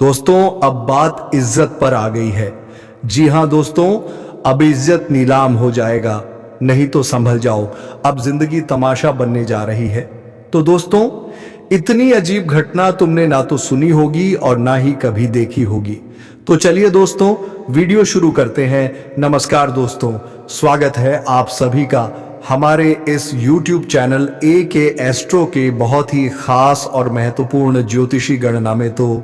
दोस्तों, अब बात इज्जत पर आ गई है। जी हां दोस्तों, अब इज्जत नीलाम हो जाएगा, नहीं तो संभल जाओ, अब जिंदगी तमाशा बनने जा रही है। तो दोस्तों, इतनी अजीब घटना तुमने ना तो सुनी होगी और ना ही कभी देखी होगी। तो चलिए दोस्तों, वीडियो शुरू करते हैं। नमस्कार दोस्तों, स्वागत है आप सभी का हमारे इस YouTube चैनल के एस्ट्रो के बहुत ही खास और महत्वपूर्ण ज्योतिषी गणना में। तो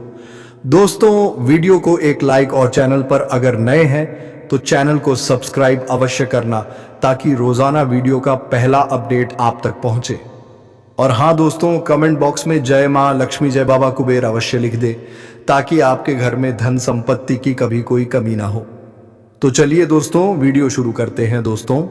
दोस्तों, वीडियो को एक लाइक और चैनल पर अगर नए हैं तो चैनल को सब्सक्राइब अवश्य करना, ताकि रोजाना वीडियो का पहला अपडेट आप तक पहुंचे। और हाँ दोस्तों, कमेंट बॉक्स में जय मां लक्ष्मी जय बाबा कुबेर अवश्य लिख दे, ताकि आपके घर में धन संपत्ति की कभी कोई कमी ना हो। तो चलिए दोस्तों, वीडियो शुरू करते हैं। दोस्तों,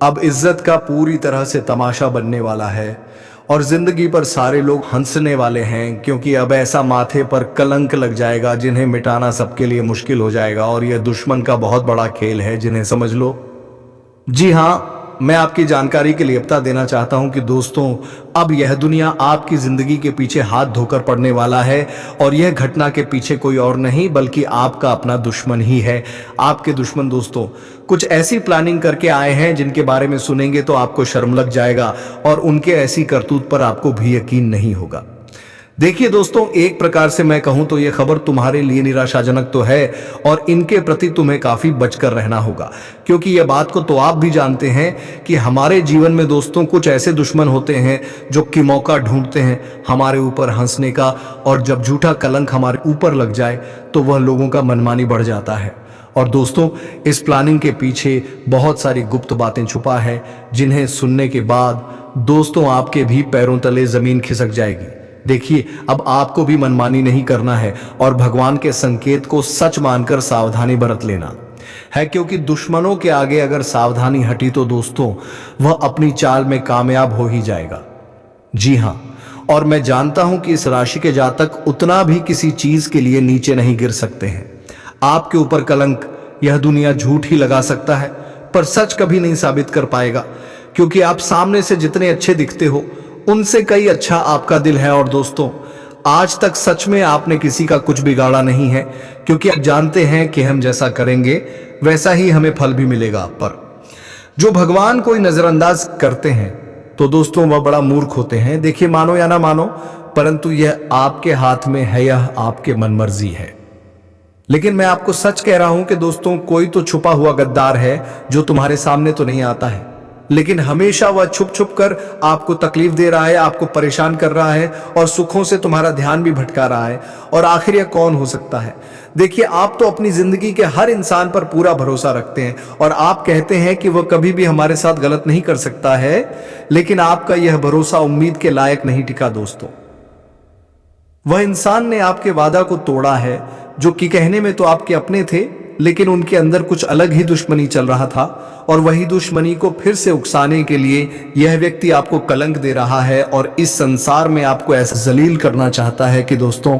अब इज्जत का पूरी तरह से तमाशा बनने वाला है और जिंदगी पर सारे लोग हंसने वाले हैं, क्योंकि अब ऐसा माथे पर कलंक लग जाएगा जिन्हें मिटाना सबके लिए मुश्किल हो जाएगा। और यह दुश्मन का बहुत बड़ा खेल है, जिन्हें समझ लो। जी हाँ, मैं आपकी जानकारी के लिए बता देना चाहता हूं कि दोस्तों, अब यह दुनिया आपकी जिंदगी के पीछे हाथ धोकर पड़ने वाला है। और यह घटना के पीछे कोई और नहीं बल्कि आपका अपना दुश्मन ही है। आपके दुश्मन दोस्तों कुछ ऐसी प्लानिंग करके आए हैं जिनके बारे में सुनेंगे तो आपको शर्म लग जाएगा और उनके ऐसी करतूत पर आपको भी यकीन नहीं होगा। देखिए दोस्तों, एक प्रकार से मैं कहूं तो यह खबर तुम्हारे लिए निराशाजनक तो है और इनके प्रति तुम्हें काफी बचकर रहना होगा, क्योंकि यह बात को तो आप भी जानते हैं कि हमारे जीवन में दोस्तों कुछ ऐसे दुश्मन होते हैं जो कि मौका ढूंढते हैं हमारे ऊपर हंसने का। और जब झूठा कलंक हमारे ऊपर लग जाए तो वह लोगों का मनमानी बढ़ जाता है। और दोस्तों, इस प्लानिंग के पीछे बहुत सारी गुप्त बातें छुपा है, जिन्हें सुनने के बाद दोस्तों आपके भी पैरों तले जमीन खिसक जाएगी। देखिए, अब आपको भी मनमानी नहीं करना है और भगवान के संकेत को सच मानकर सावधानी बरत लेना है, क्योंकि दुश्मनों के आगे अगर सावधानी हटी तो दोस्तों वह अपनी चाल में कामयाब हो ही जाएगा। जी हां, और मैं जानता हूं कि इस राशि के जातक उतना भी किसी चीज के लिए नीचे नहीं गिर सकते हैं। आपके ऊपर कलंक यह दुनिया झूठ ही लगा सकता है, पर सच कभी नहीं साबित कर पाएगा, क्योंकि आप सामने से जितने अच्छे दिखते हो उनसे कई अच्छा आपका दिल है। और दोस्तों, आज तक सच में आपने किसी का कुछ बिगाड़ा नहीं है, क्योंकि आप जानते हैं कि हम जैसा करेंगे वैसा ही हमें फल भी मिलेगा। आप पर जो भगवान कोई नजरअंदाज करते हैं तो दोस्तों वह बड़ा मूर्ख होते हैं। देखिए, मानो या ना मानो, परंतु यह आपके हाथ में है, यह आपके मनमर्जी है। लेकिन मैं आपको सच कह रहा हूं कि दोस्तों, कोई तो छुपा हुआ गद्दार है जो तुम्हारे सामने तो नहीं आता है, लेकिन हमेशा वह छुप छुप कर आपको तकलीफ दे रहा है, आपको परेशान कर रहा है और सुखों से तुम्हारा ध्यान भी भटका रहा है। और आखिर यह कौन हो सकता है? देखिए, आप तो अपनी जिंदगी के हर इंसान पर पूरा भरोसा रखते हैं और आप कहते हैं कि वह कभी भी हमारे साथ गलत नहीं कर सकता है, लेकिन आपका यह भरोसा उम्मीद के लायक नहीं टिका दोस्तों। वह इंसान ने आपके वादा को तोड़ा है, जो कि कहने में तो आपके अपने थे, लेकिन उनके अंदर कुछ अलग ही दुश्मनी चल रहा था। और वही दुश्मनी को फिर से उकसाने के लिए यह व्यक्ति आपको कलंक दे रहा है और इस संसार में आपको ऐसा जलील करना चाहता है कि दोस्तों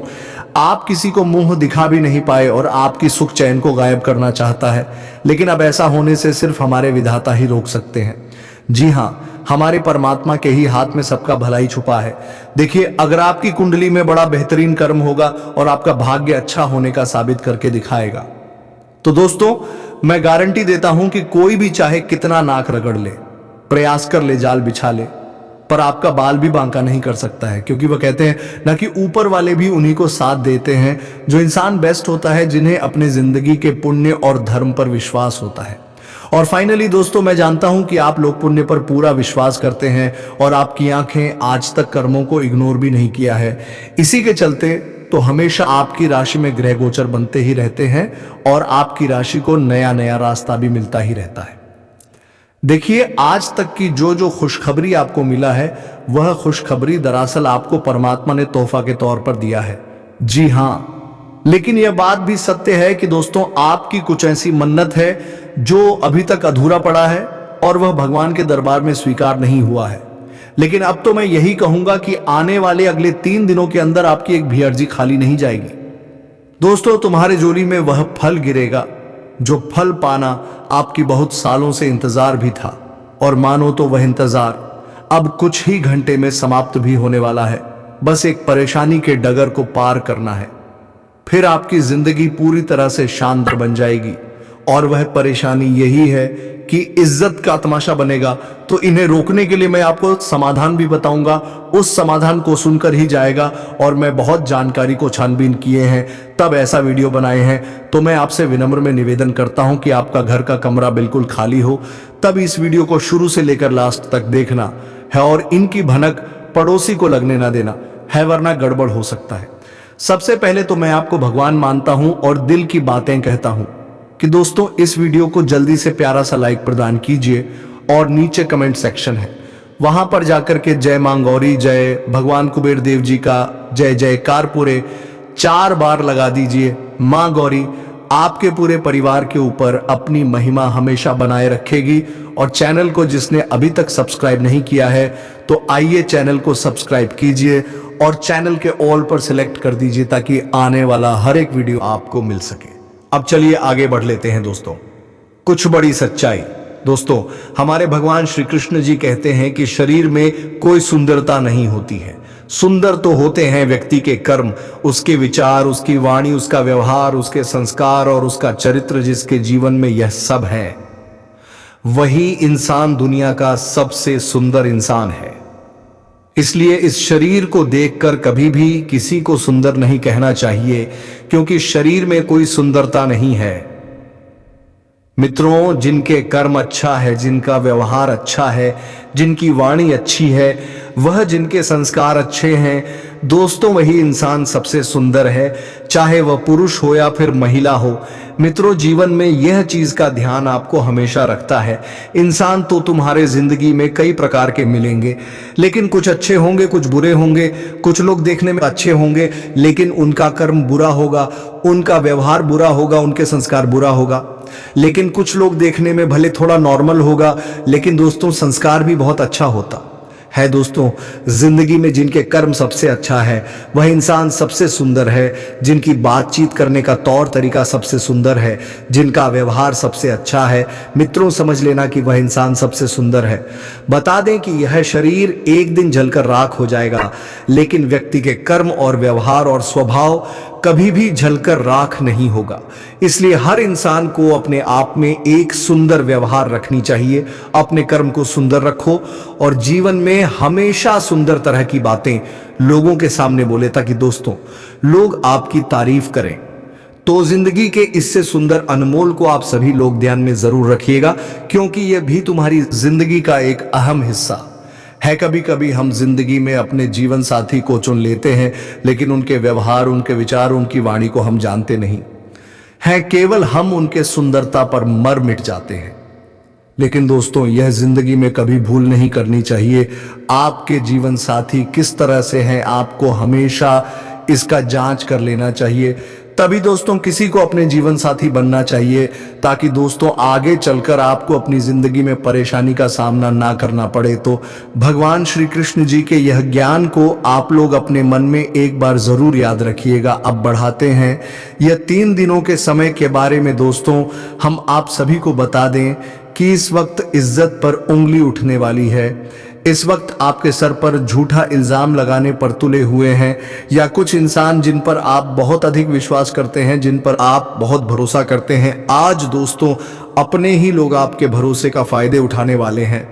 आप किसी को मुंह दिखा भी नहीं पाए और आपकी सुख चैन को गायब करना चाहता है। लेकिन अब ऐसा होने से सिर्फ हमारे विधाता ही रोक सकते हैं। जी हाँ, हमारे परमात्मा के ही हाथ में सबका भलाई छुपा है। देखिए, अगर आपकी कुंडली में बड़ा बेहतरीन कर्म होगा और आपका भाग्य अच्छा होने का साबित करके दिखाएगा, तो दोस्तों मैं गारंटी देता हूं कि कोई भी चाहे कितना नाक रगड़ ले, प्रयास कर ले, जाल बिछा ले, पर आपका बाल भी बांका नहीं कर सकता है। क्योंकि वह कहते हैं ना कि ऊपर वाले भी उन्हीं को साथ देते हैं। जो इंसान बेस्ट होता है, जिन्हें अपने जिंदगी के पुण्य और धर्म पर विश्वास होता है। और फाइनली दोस्तों, मैं जानता हूं कि आप लोग पुण्य पर पूरा विश्वास करते हैं और आपकी आंखें आज तक कर्मों को इग्नोर भी नहीं किया है। इसी के चलते तो हमेशा आपकी राशि में ग्रह गोचर बनते ही रहते हैं और आपकी राशि को नया नया रास्ता भी मिलता ही रहता है। देखिए, आज तक की जो जो खुशखबरी आपको मिला है, वह खुशखबरी दरअसल आपको परमात्मा ने तोहफा के तौर पर दिया है। जी हाँ, लेकिन यह बात भी सत्य है कि दोस्तों आपकी कुछ ऐसी मन्नत है जो अभी तक अधूरा पड़ा है और वह भगवान के दरबार में स्वीकार नहीं हुआ है। लेकिन अब तो मैं यही कहूंगा कि आने वाले अगले 3 दिनों के अंदर आपकी एक भी अर्जी खाली नहीं जाएगी। दोस्तों, तुम्हारे झोली में वह फल गिरेगा जो फल पाना आपकी बहुत सालों से इंतजार भी था। और मानो तो वह इंतजार अब कुछ ही घंटे में समाप्त भी होने वाला है। बस एक परेशानी के डगर को पार करना है। फिर आपकी जिंदगी पूरी तरह से शानदार बन जाएगी। और वह परेशानी यही है कि इज्जत का तमाशा बनेगा। तो इन्हें रोकने के लिए मैं आपको समाधान भी बताऊंगा, उस समाधान को सुनकर ही जाएगा। और मैं बहुत जानकारी को छानबीन किए हैं तब ऐसा वीडियो बनाए हैं। तो मैं आपसे विनम्र में निवेदन करता हूं कि आपका घर का कमरा बिल्कुल खाली हो, तब इस वीडियो को शुरू से लेकर लास्ट तक देखना है और इनकी भनक पड़ोसी को लगने ना देना है, वरना गड़बड़ हो सकता है। सबसे पहले तो मैं आपको भगवान मानता हूं और दिल की बातें कहता हूं कि दोस्तों इस वीडियो को जल्दी से प्यारा सा लाइक प्रदान कीजिए और नीचे कमेंट सेक्शन है, वहां पर जाकर के जय मां गौरी, जय भगवान कुबेर देव जी का जय जयकार पूरे 4 बार लगा दीजिए। मां गौरी आपके पूरे परिवार के ऊपर अपनी महिमा हमेशा बनाए रखेगी। और चैनल को जिसने अभी तक सब्सक्राइब नहीं किया है तो आइए चैनल को सब्सक्राइब कीजिए और चैनल के ऑल पर सिलेक्ट कर दीजिए ताकि आने वाला हर एक वीडियो आपको मिल सके। अब चलिए आगे बढ़ लेते हैं दोस्तों। कुछ बड़ी सच्चाई। दोस्तों हमारे भगवान श्री कृष्ण जी कहते हैं कि शरीर में कोई सुंदरता नहीं होती है, सुंदर तो होते हैं व्यक्ति के कर्म, उसके विचार, उसकी वाणी, उसका व्यवहार, उसके संस्कार और उसका चरित्र। जिसके जीवन में यह सब है वही इंसान दुनिया का सबसे सुंदर इंसान है। इसलिए इस शरीर को देखकर कभी भी किसी को सुंदर नहीं कहना चाहिए, क्योंकि शरीर में कोई सुंदरता नहीं है। मित्रों, जिनके कर्म अच्छा है, जिनका व्यवहार अच्छा है, जिनकी वाणी अच्छी है, वह जिनके संस्कार अच्छे हैं, दोस्तों वही इंसान सबसे सुंदर है, चाहे वह पुरुष हो या फिर महिला हो। मित्रों, जीवन में यह चीज का ध्यान आपको हमेशा रखता है। इंसान तो तुम्हारे जिंदगी में कई प्रकार के मिलेंगे, लेकिन कुछ अच्छे होंगे, कुछ बुरे होंगे। कुछ लोग देखने में अच्छे होंगे लेकिन उनका कर्म बुरा होगा, उनका व्यवहार बुरा होगा, उनके संस्कार बुरा होगा। लेकिन कुछ लोग देखने में भले थोड़ा नॉर्मल होगा लेकिन दोस्तों संस्कार भी बहुत अच्छा होता है। दोस्तों जिंदगी में जिनके कर्म सबसे अच्छा है वह इंसान सबसे सुंदर है, जिनकी बातचीत करने का तौर तरीका सबसे सुंदर है, जिनका व्यवहार सबसे अच्छा है। मित्रों समझ लेना कि वह इंसान सबसे सुंदर है। बता दें कि यह शरीर एक दिन जलकर राख हो जाएगा, लेकिन व्यक्ति के कर्म और व्यवहार और स्वभाव कभी भी जलकर राख नहीं होगा। इसलिए हर इंसान को अपने आप में एक सुंदर व्यवहार रखनी चाहिए। अपने कर्म को सुंदर रखो और जीवन में हमेशा सुंदर तरह की बातें लोगों के सामने बोले, ताकि दोस्तों लोग आपकी तारीफ करें। तो जिंदगी के इससे सुंदर अनमोल को आप सभी लोग ध्यान में जरूर रखिएगा, क्योंकि यह भी तुम्हारी जिंदगी का एक अहम हिस्सा है। कभी कभी हम जिंदगी में अपने जीवन साथी को चुन लेते हैं, लेकिन उनके व्यवहार, उनके विचार, उनकी वाणी को हम जानते नहीं हैं। केवल हम उनके सुंदरता पर मर मिट जाते हैं। लेकिन दोस्तों यह जिंदगी में कभी भूल नहीं करनी चाहिए। आपके जीवन साथी किस तरह से हैं, आपको हमेशा इसका जांच कर लेना चाहिए। तभी दोस्तों किसी को अपने जीवन साथी बनना चाहिए, ताकि दोस्तों आगे चलकर आपको अपनी जिंदगी में परेशानी का सामना ना करना पड़े। तो भगवान श्री कृष्ण जी के यह ज्ञान को आप लोग अपने मन में एक बार जरूर याद रखिएगा। अब बढ़ाते हैं यह 3 दिनों के समय के बारे में। दोस्तों हम आप सभी को बता दें कि इस वक्त इज्जत पर उंगली उठने वाली है। इस वक्त आपके सर पर झूठा इल्जाम लगाने पर तुले हुए हैं, या कुछ इंसान जिन पर आप बहुत अधिक विश्वास करते हैं, जिन पर आप बहुत भरोसा करते हैं, आज दोस्तों अपने ही लोग आपके भरोसे का फायदे उठाने वाले हैं।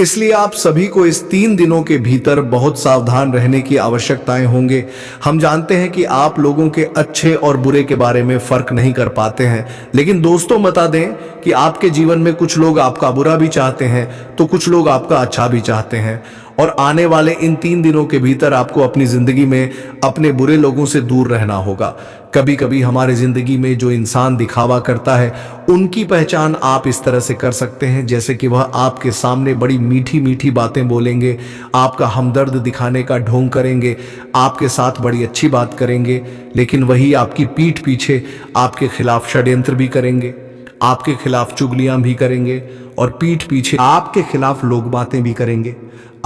इसलिए आप सभी को इस 3 दिनों के भीतर बहुत सावधान रहने की आवश्यकताएं होंगे। हम जानते हैं कि आप लोगों के अच्छे और बुरे के बारे में फर्क नहीं कर पाते हैं, लेकिन दोस्तों बता दें कि आपके जीवन में कुछ लोग आपका बुरा भी चाहते हैं तो कुछ लोग आपका अच्छा भी चाहते हैं। और आने वाले इन 3 दिनों के भीतर आपको अपनी जिंदगी में अपने बुरे लोगों से दूर रहना होगा। कभी कभी हमारे जिंदगी में जो इंसान दिखावा करता है, उनकी पहचान आप इस तरह से कर सकते हैं जैसे कि वह आपके सामने बड़ी मीठी मीठी बातें बोलेंगे, आपका हमदर्द दिखाने का ढोंग करेंगे, आपके साथ बड़ी अच्छी बात करेंगे, लेकिन वही आपकी पीठ पीछे आपके खिलाफ षड्यंत्र भी करेंगे, आपके खिलाफ चुगलियां भी करेंगे और पीठ पीछे आपके खिलाफ लोग बातें भी करेंगे।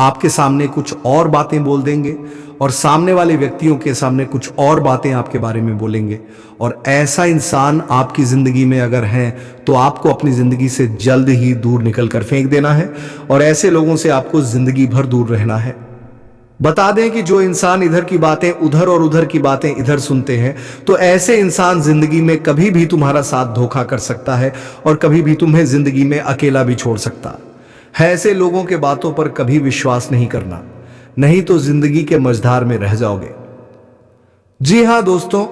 आपके सामने कुछ और बातें बोल देंगे और सामने वाले व्यक्तियों के सामने कुछ और बातें आपके बारे में बोलेंगे। और ऐसा इंसान आपकी जिंदगी में अगर है तो आपको अपनी जिंदगी से जल्द ही दूर निकल कर फेंक देना है और ऐसे लोगों से आपको जिंदगी भर दूर रहना है। बता दें कि जो इंसान इधर की बातें उधर और उधर की बातें इधर सुनते हैं, तो ऐसे इंसान जिंदगी में कभी भी तुम्हारा साथ धोखा कर सकता है और कभी भी तुम्हें जिंदगी में अकेला भी छोड़ सकता है। ऐसे लोगों के बातों पर कभी विश्वास नहीं करना, नहीं तो जिंदगी के मझधार में रह जाओगे। जी हां दोस्तों,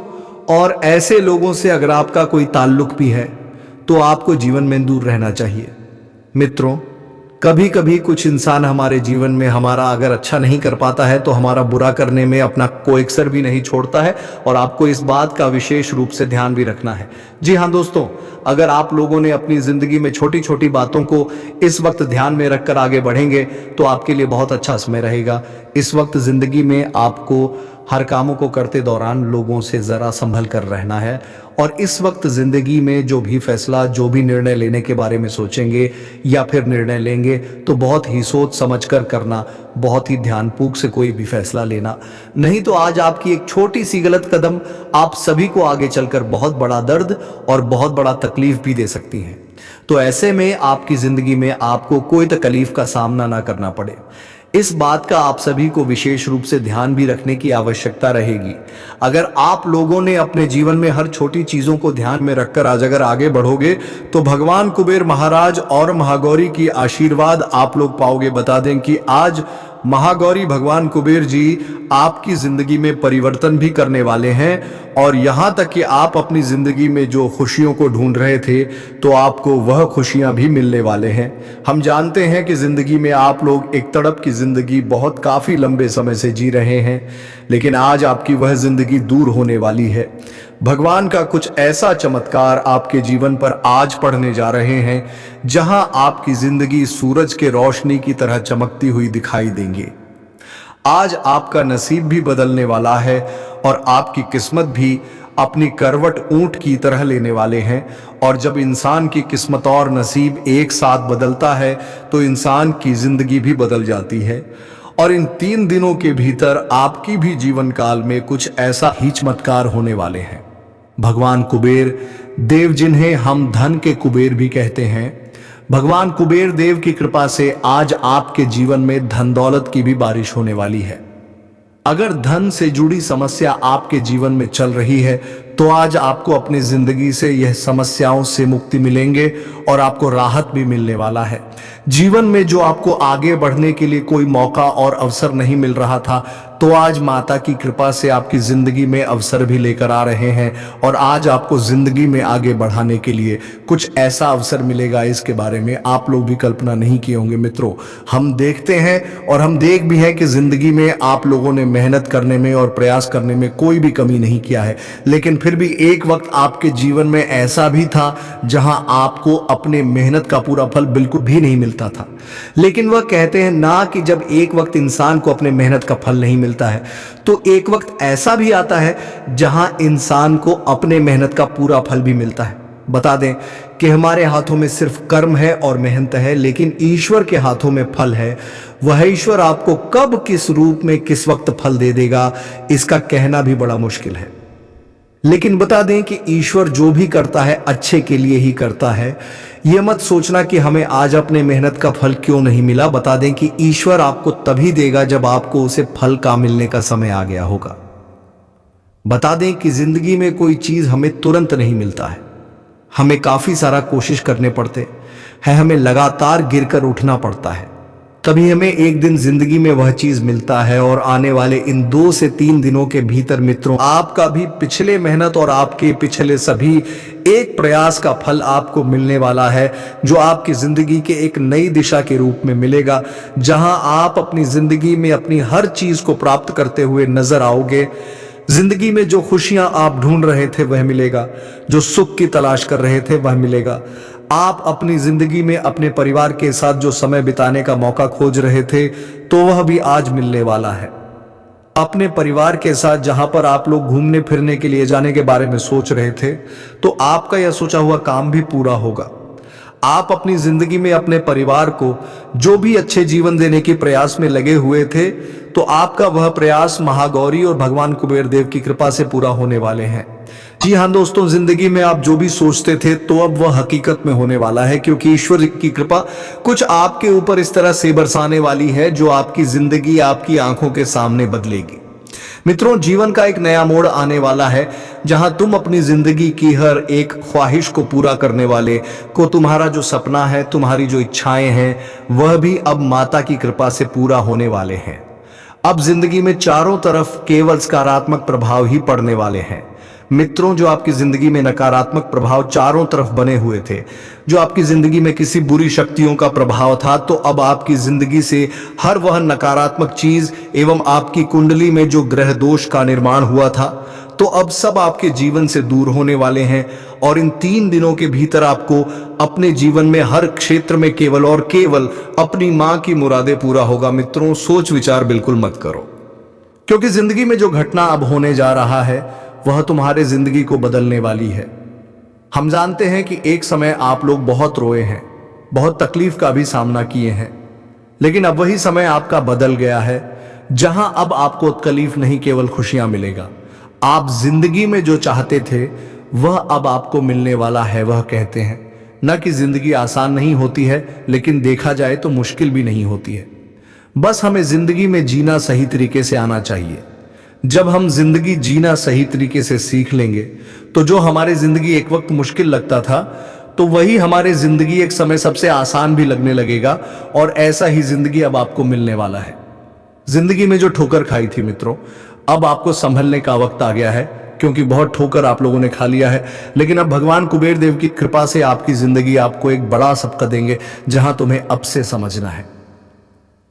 और ऐसे लोगों से अगर आपका कोई ताल्लुक भी है तो आपको जीवन में दूर रहना चाहिए। मित्रों, कभी कभी कुछ इंसान हमारे जीवन में हमारा अगर अच्छा नहीं कर पाता है तो हमारा बुरा करने में अपना कोई कसर भी नहीं छोड़ता है, और आपको इस बात का विशेष रूप से ध्यान भी रखना है। जी हां दोस्तों, अगर आप लोगों ने अपनी जिंदगी में छोटी छोटी बातों को इस वक्त ध्यान में रखकर आगे बढ़ेंगे तो आपके लिए बहुत अच्छा समय रहेगा। इस वक्त जिंदगी में आपको हर कामों को करते दौरान लोगों से जरा संभल कर रहना है, और इस वक्त जिंदगी में जो भी फैसला, जो भी निर्णय लेने के बारे में सोचेंगे या फिर निर्णय लेंगे तो बहुत ही सोच समझ कर करना, बहुत ही ध्यानपूर्वक से कोई भी फैसला लेना, नहीं तो आज आपकी एक छोटी सी गलत कदम आप सभी को आगे चलकर बहुत बड़ा दर्द और बहुत बड़ा तकलीफ भी दे सकती है। तो ऐसे में आपकी जिंदगी में आपको कोई तकलीफ का सामना ना करना पड़े, इस बात का आप सभी को विशेष रूप से ध्यान भी रखने की आवश्यकता रहेगी। अगर आप लोगों ने अपने जीवन में हर छोटी चीजों को ध्यान में रखकर आज अगर आगे बढ़ोगे तो भगवान कुबेर महाराज और महागौरी की आशीर्वाद आप लोग पाओगे। बता दें कि आज महागौरी भगवान कुबेर जी आपकी जिंदगी में परिवर्तन भी करने वाले हैं, और यहां तक कि आप अपनी जिंदगी में जो खुशियों को ढूंढ रहे थे तो आपको वह खुशियां भी मिलने वाले हैं। हम जानते हैं कि जिंदगी में आप लोग एक तड़प की जिंदगी बहुत काफी लंबे समय से जी रहे हैं, लेकिन आज आपकी वह जिंदगी दूर होने वाली है। भगवान का कुछ ऐसा चमत्कार आपके जीवन पर आज पड़ने जा रहे हैं जहां आपकी जिंदगी सूरज के रोशनी की तरह चमकती हुई दिखाई देंगी। आज आपका नसीब भी बदलने वाला है और आपकी किस्मत भी अपनी करवट ऊंट की तरह लेने वाले हैं। और जब इंसान की किस्मत और नसीब एक साथ बदलता है तो इंसान की जिंदगी भी बदल जाती है। और इन 3 दिनों के भीतर आपकी भी जीवन काल में कुछ ऐसा ही चमत्कार होने वाले हैं। भगवान कुबेर देव, जिन्हें हम धन के कुबेर भी कहते हैं, भगवान कुबेर देव की कृपा से आज आपके जीवन में धन दौलत की भी बारिश होने वाली है। अगर धन से जुड़ी समस्या आपके जीवन में चल रही है तो आज आपको अपनी जिंदगी से यह समस्याओं से मुक्ति मिलेंगे और आपको राहत भी मिलने वाला है। जीवन में जो आपको आगे बढ़ने के लिए कोई मौका और अवसर नहीं मिल रहा था, तो आज माता की कृपा से आपकी जिंदगी में अवसर भी लेकर आ रहे हैं, और आज आपको जिंदगी में आगे बढ़ाने के लिए कुछ ऐसा अवसर मिलेगा, इसके बारे में आप लोग भी कल्पना नहीं किए होंगे। मित्रों, हम देखते हैं और हम देख भी हैं कि जिंदगी में आप लोगों ने मेहनत करने में और प्रयास करने में कोई भी कमी नहीं किया है, लेकिन फिर भी एक वक्त आपके जीवन में ऐसा भी था जहां आपको अपने मेहनत का पूरा फल बिल्कुल भी नहीं मिलता था। लेकिन वह कहते हैं ना कि जब एक वक्त इंसान को अपने मेहनत का फल नहीं मिलता है तो एक वक्त ऐसा भी आता है जहां इंसान को अपने मेहनत का पूरा फल भी मिलता है। बता दें कि हमारे हाथों में सिर्फ कर्म है और मेहनत है, लेकिन ईश्वर के हाथों में फल है। वह ईश्वर आपको कब, किस रूप में, किस वक्त फल दे देगा, इसका कहना भी बड़ा मुश्किल है। लेकिन बता दें कि ईश्वर जो भी करता है अच्छे के लिए ही करता है। यह मत सोचना कि हमें आज अपने मेहनत का फल क्यों नहीं मिला। बता दें कि ईश्वर आपको तभी देगा जब आपको उसे फल का मिलने का समय आ गया होगा। बता दें कि जिंदगी में कोई चीज हमें तुरंत नहीं मिलता है, हमें काफी सारा कोशिश करने पड़ते हैं, हमें लगातार गिरकर उठना पड़ता है, तभी हमें एक दिन जिंदगी में वह चीज मिलता है। और आने वाले इन 2 से 3 दिनों के भीतर मित्रों, आपका भी पिछले मेहनत और आपके पिछले सभी एक प्रयास का फल आपको मिलने वाला है, जो आपकी जिंदगी के एक नई दिशा के रूप में मिलेगा, जहां आप अपनी जिंदगी में अपनी हर चीज को प्राप्त करते हुए नजर आओगे। जिंदगी में जो खुशियां आप ढूंढ रहे थे वह मिलेगा, जो सुख की तलाश कर रहे थे वह मिलेगा। आप अपनी जिंदगी में अपने परिवार के साथ जो समय बिताने का मौका खोज रहे थे तो वह भी आज मिलने वाला है। अपने परिवार के साथ जहां पर आप लोग घूमने फिरने के लिए जाने के बारे में सोच रहे थे, तो आपका यह सोचा हुआ काम भी पूरा होगा। आप अपनी जिंदगी में अपने परिवार को जो भी अच्छे जीवन देने के प्रयास में लगे हुए थे, तो आपका वह प्रयास महागौरी और भगवान कुबेर देव की कृपा से पूरा होने वाले हैं। जी हाँ दोस्तों, जिंदगी में आप जो भी सोचते थे तो अब वह हकीकत में होने वाला है, क्योंकि ईश्वर की कृपा कुछ आपके ऊपर इस तरह से बरसाने वाली है जो आपकी जिंदगी आपकी आंखों के सामने बदलेगी। मित्रों, जीवन का एक नया मोड़ आने वाला है जहां तुम अपनी जिंदगी की हर एक ख्वाहिश को पूरा करने वाले को, तुम्हारा जो सपना है, तुम्हारी जो इच्छाएं हैं, वह भी अब माता की कृपा से पूरा होने वाले हैं। अब जिंदगी में चारों तरफ केवल सकारात्मक प्रभाव ही पड़ने वाले हैं। मित्रों, जो आपकी जिंदगी में नकारात्मक प्रभाव चारों तरफ बने हुए थे, जो आपकी जिंदगी में किसी बुरी शक्तियों का प्रभाव था, तो अब आपकी जिंदगी से हर वह नकारात्मक चीज एवं आपकी कुंडली में जो ग्रह दोष का निर्माण हुआ था, तो अब सब आपके जीवन से दूर होने वाले हैं। और इन 3 दिनों के भीतर आपको अपने जीवन में हर क्षेत्र में केवल और केवल अपनी मां की मुरादें पूरा होगा। मित्रों, सोच विचार बिल्कुल मत करो, क्योंकि जिंदगी में जो घटना अब होने जा रहा है वह तुम्हारे जिंदगी को बदलने वाली है। हम जानते हैं कि एक समय आप लोग बहुत रोए हैं, बहुत तकलीफ का भी सामना किए हैं, लेकिन अब वही समय आपका बदल गया है जहां अब आपको तकलीफ नहीं, केवल खुशियां मिलेगा। आप जिंदगी में जो चाहते थे वह अब आपको मिलने वाला है। वह कहते हैं न कि जिंदगी आसान नहीं होती है, लेकिन देखा जाए तो मुश्किल भी नहीं होती है। बस हमें जिंदगी में जीना सही तरीके से आना चाहिए। जब हम जिंदगी जीना सही तरीके से सीख लेंगे तो जो हमारे जिंदगी एक वक्त मुश्किल लगता था, तो वही हमारे जिंदगी एक समय सबसे आसान भी लगने लगेगा। और ऐसा ही जिंदगी अब आपको मिलने वाला है। जिंदगी में जो ठोकर खाई थी मित्रों, अब आपको संभलने का वक्त आ गया है, क्योंकि बहुत ठोकर आप लोगों ने खा लिया है। लेकिन अब भगवान कुबेर देव की कृपा से आपकी जिंदगी आपको एक बड़ा सबक देंगे, जहां तुम्हें अब से समझना है।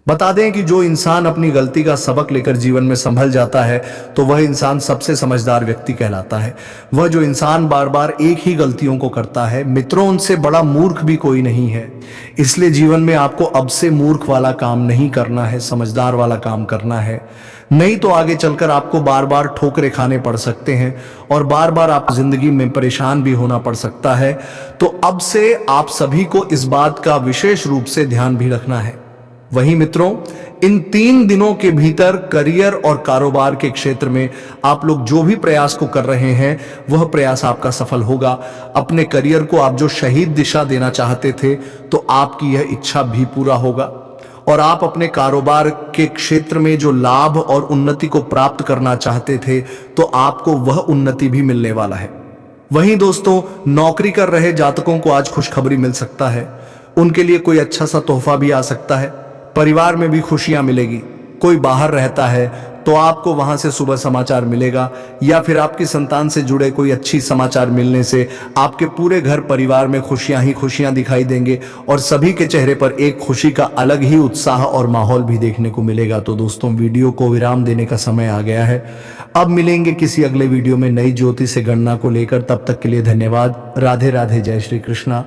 बता दें कि जो इंसान अपनी गलती का सबक लेकर जीवन में संभल जाता है, तो वह इंसान सबसे समझदार व्यक्ति कहलाता है। वह जो इंसान बार बार एक ही गलतियों को करता है, मित्रों, उनसे बड़ा मूर्ख भी कोई नहीं है। इसलिए जीवन में आपको अब से मूर्ख वाला काम नहीं करना है, समझदार वाला काम करना है। नहीं तो आगे चलकर आपको बार बार ठोकरें खाने पड़ सकते हैं और बार बार आप जिंदगी में परेशान भी होना पड़ सकता है। तो अब से आप सभी को इस बात का विशेष रूप से ध्यान भी रखना है। वहीं मित्रों, इन 3 दिनों के भीतर करियर और कारोबार के क्षेत्र में आप लोग जो भी प्रयास को कर रहे हैं, वह प्रयास आपका सफल होगा। अपने करियर को आप जो शहीद दिशा देना चाहते थे, तो आपकी यह इच्छा भी पूरा होगा। और आप अपने कारोबार के क्षेत्र में जो लाभ और उन्नति को प्राप्त करना चाहते थे, तो आपको वह उन्नति भी मिलने वाला है। वहीं दोस्तों, नौकरी कर रहे जातकों को आज खुशखबरी मिल सकता है। उनके लिए कोई अच्छा सा तोहफा भी आ सकता है। परिवार में भी खुशियां मिलेगी। कोई बाहर रहता है तो आपको वहां से शुभ समाचार मिलेगा, या फिर आपकी संतान से जुड़े कोई अच्छी समाचार मिलने से आपके पूरे घर परिवार में खुशियां ही खुशियां दिखाई देंगे और सभी के चेहरे पर एक खुशी का अलग ही उत्साह और माहौल भी देखने को मिलेगा। तो दोस्तों, वीडियो को विराम देने का समय आ गया है। अब मिलेंगे किसी अगले वीडियो में नई ज्योति से गणना को लेकर। तब तक के लिए धन्यवाद। राधे राधे, जय श्री कृष्णा।